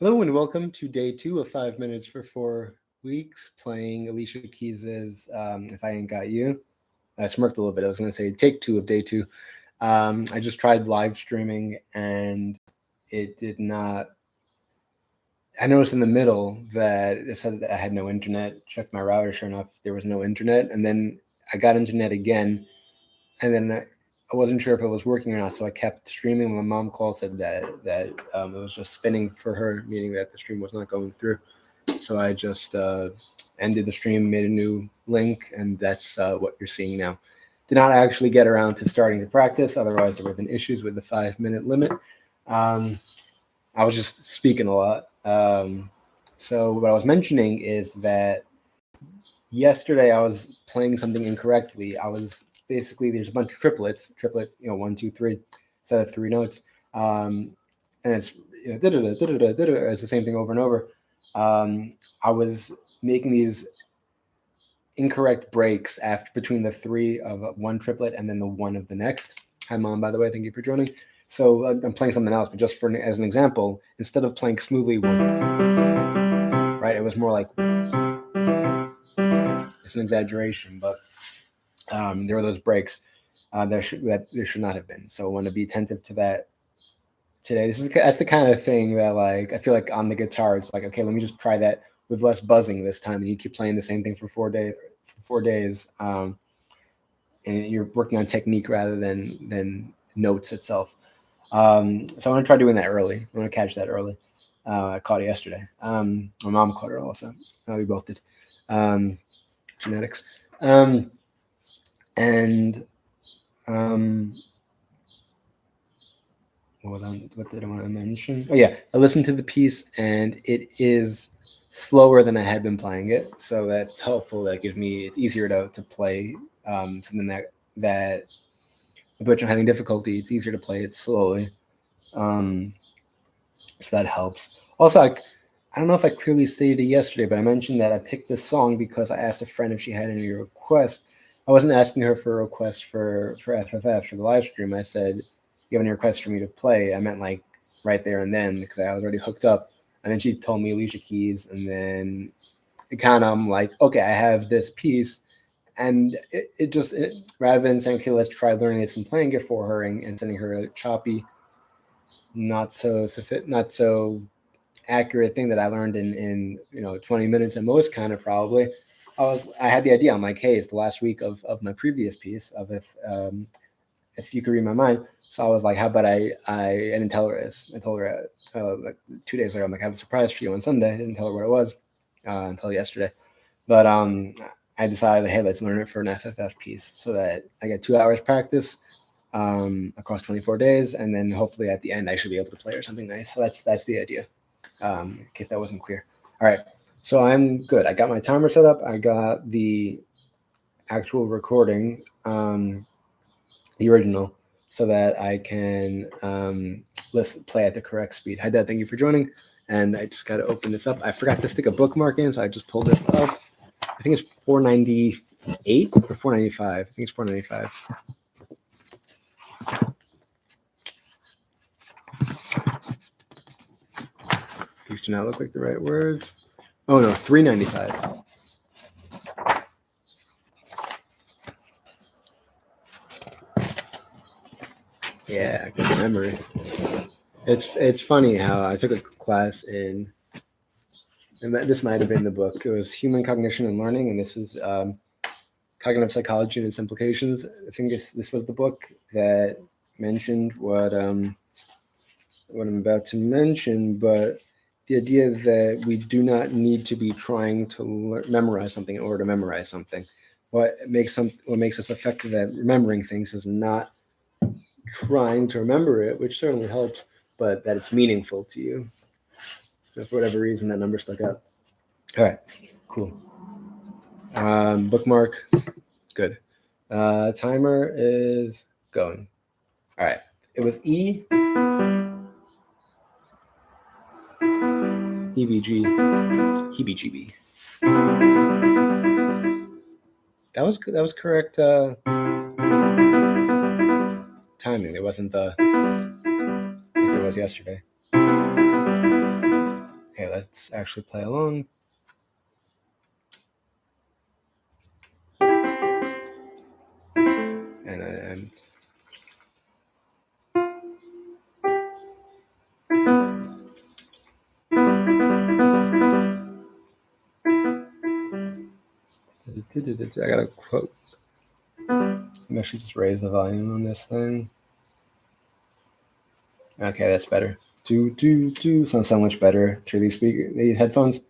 Hello and welcome to day 2 of 5 minutes for 4 weeks, playing Alicia Keys's If I Ain't Got You. I smirked a little bit. I was going to say take 2 of day 2. I just tried live streaming and it did not. I noticed in the middle that it said that I had no internet. Checked my router, sure enough, there was no internet. And then I got internet again, and then I wasn't sure if it was working or not, so I kept streaming. My mom called, said that it was just spinning for her, meaning that the stream was not going through. So I just ended the stream, made a new link, and that's what you're seeing now. Did not actually get around to starting to practice, otherwise there would have been issues with the 5-minute limit. I was just speaking a lot. So what I was mentioning is that yesterday I was playing something incorrectly. I was basically, there's a bunch of triplet, 1, 2, 3, set of 3 notes, and it's it's the same thing over and over. I was making these incorrect breaks between the 3 of one triplet and then the 1 of the next. Hi, Mom, by the way, thank you for joining. So I'm playing something else, but just as an example, instead of playing smoothly, right, it was more like, it's an exaggeration, but there were those breaks that there should not have been. So I want to be attentive to that today. That's the kind of thing that, like, I feel like on the guitar, it's like, okay, let me just try that with less buzzing this time, and you keep playing the same thing for 4 days, and you're working on technique rather than notes itself. So I want to try doing that early. I want to catch that early. I caught it yesterday. My mom caught it also. We both did. Genetics. And what did I want to mention? Oh yeah, I listened to the piece and it is slower than I had been playing it, so that's helpful. It's easier to play something that with which I'm having difficulty. It's easier to play it slowly, so that helps. Also, I don't know if I clearly stated it yesterday, but I mentioned that I picked this song because I asked a friend if she had any requests. I wasn't asking her for a request for FFF for the live stream. I said, you have any requests for me to play? I meant like right there and then, because I was already hooked up. And then she told me Alicia Keys, and then I'm like, okay, I have this piece. And it rather than saying, okay, let's try learning this and playing it for her and sending her a choppy, not so accurate thing that I learned in 20 minutes at most, kind of probably. I had the idea. I'm like, hey, it's the last week of my previous piece of if you could read my mind. So I was like, how about I didn't tell her this. I told her like 2 days later, I'm like, I have a surprise for you on Sunday. I didn't tell her what it was until yesterday. But I decided, hey, let's learn it for an FFF piece so that I get 2 hours practice across 24 days. And then hopefully at the end, I should be able to play her something nice. So that's the idea, in case that wasn't clear. All right. So I'm good. I got my timer set up. I got the actual recording, the original, so that I can play at the correct speed. Hi, Dad. Thank you for joining. And I just got to open this up. I forgot to stick a bookmark in, so I just pulled it up. I think it's 498 or 495. I think it's 495. These do not look like the right words. Oh, no, 395. Yeah, good memory. It's funny how I took a class and this might have been the book. It was Human Cognition and Learning, and this is Cognitive Psychology and Its Implications. I think this was the book that mentioned what I'm about to mention, but the idea that we do not need to be trying to memorize something in order to memorize something. What makes us effective at remembering things is not trying to remember it, which certainly helps, but that it's meaningful to you. So for whatever reason, that number stuck out. All right, cool. Bookmark, good. Timer is going. All right, it was E. EBG, heebie-jeebie. That was good. That was correct timing. It wasn't like it was yesterday. let's actually play along. And I gotta quote. I'm actually just raise the volume on this thing. Okay, that's better. Sounds so much better through these headphones.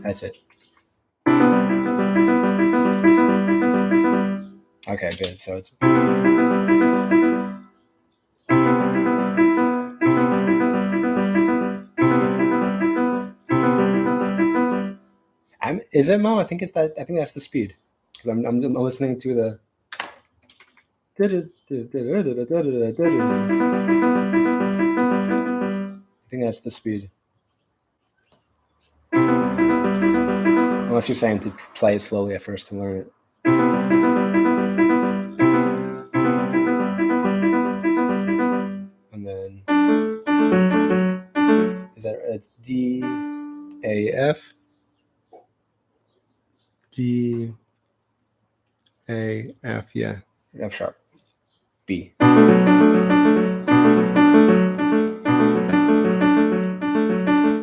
That's it. Okay, good. So it's. Is it, Mo? I think it's that. I think that's the speed because I'm listening to the. I think that's the speed. Unless you're saying to play it slowly at first to learn it. And then is that it's D A F D A F, yeah, F sharp B.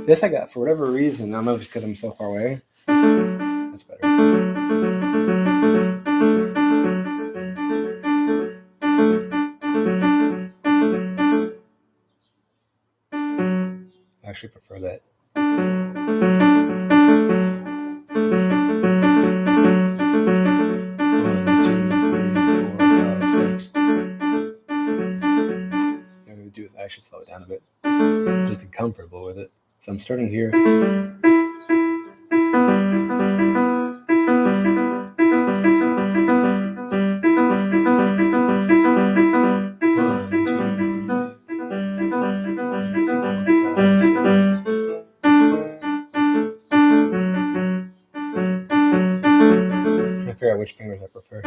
This I got for whatever reason. I don't know if it's because I'm so far away. That's better. I actually prefer that. 1, 2, 3, 4, 5, 6. I'm gonna do is I should slow it down a bit, just to be comfortable with it. So I'm starting here. Figure out which fingers I prefer.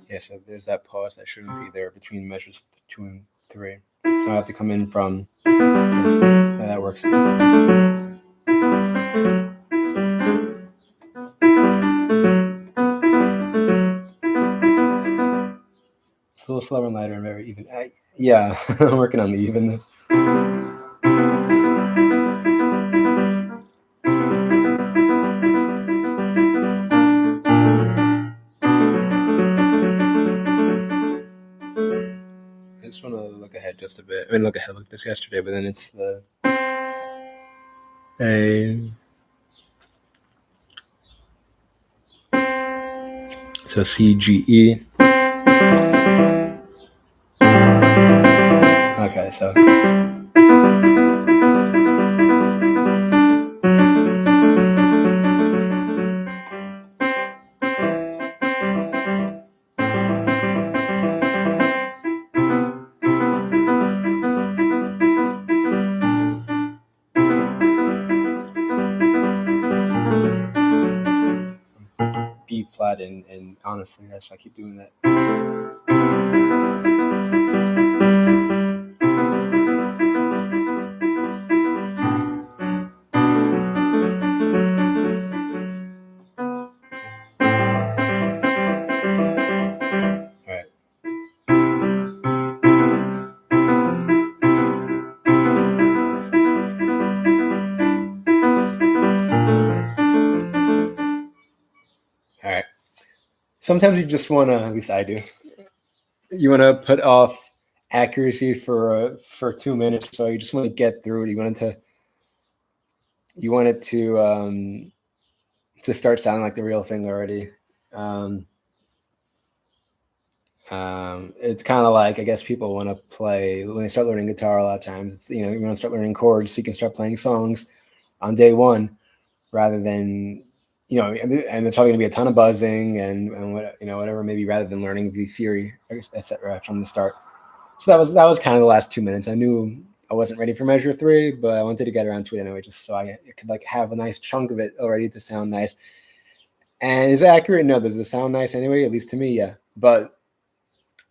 Yeah, so there's that pause that shouldn't be there between measures 2 and 3. So I have to come in from. Yeah, that works. It's a little slower and lighter and very even. Yeah, I'm working on the evenness. I just want to look ahead just a bit. I mean, look at this yesterday, but then it's the A. So C, G, E. Okay, so. B flat, and honestly, that's why I keep doing that. All right. Sometimes you just want to, at least I do, you want to put off accuracy for 2 minutes, so you just want to get through it. You want it to start sounding like the real thing already. It's kind of like, I guess people want to play when they start learning guitar. A lot of times, it's, you want to start learning chords so you can start playing songs on day one, rather than, and there's probably going to be a ton of buzzing and what, whatever, maybe, rather than learning the theory, etc. from the start. So that was kind of the last 2 minutes. I knew I wasn't ready for measure 3, but I wanted to get around to it anyway, just so I could like have a nice chunk of it already to sound nice. And is it accurate? No. Does it sound nice anyway? At least to me, yeah. But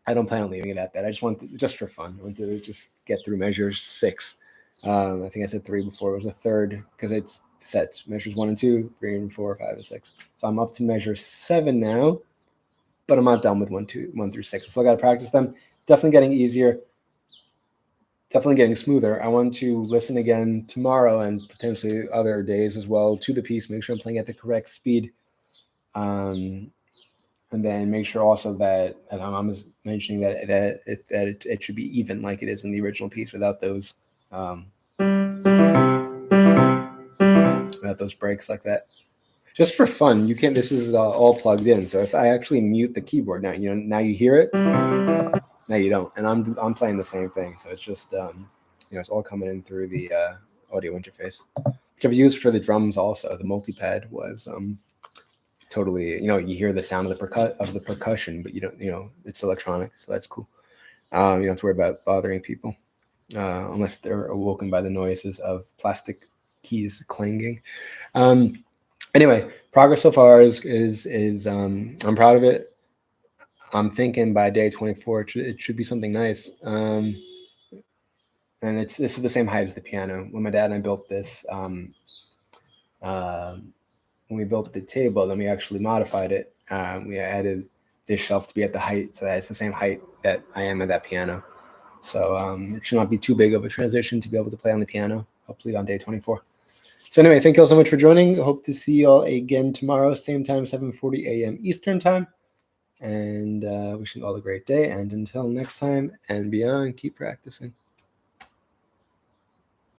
I don't plan on leaving it at that. I just want just for fun. I want to just get through measure 6. I think I said 3 before. It was the third because it's sets, measures 1 and 2, 3 and 4, 5 and 6. So I'm up to measure 7 now, but I'm not done with 1 through 6. I still got to practice them. Definitely getting easier. Definitely getting smoother. I want to listen again tomorrow and potentially other days as well to the piece. Make sure I'm playing at the correct speed. And then make sure also that, and I'm mentioning that it should be even like it is in the original piece, without those breaks like that. Just for fun, you can. This is all plugged in. So if I actually mute the keyboard now, now you hear it. Now you don't, and I'm playing the same thing. So it's just it's all coming in through the audio interface, which I've used for the drums also. The multi-pad was totally, you hear the sound of the percussion, but you don't, it's electronic, so that's cool. You don't have to worry about bothering people unless they're awoken by the noises of plastic keys clanging. Anyway, progress so far is I'm proud of it. I'm thinking by day 24 it should be something nice. And this is the same height as the piano. When my dad and I built this, when we built the table, then we actually modified it. We added this shelf to be at the height, so that it's the same height that I am at that piano. So it should not be too big of a transition to be able to play on the piano, hopefully on day 24. So anyway, thank you all so much for joining. Hope to see you all again tomorrow, same time, 7:40 a.m. Eastern time. And wishing you all a great day. And until next time and beyond, keep practicing.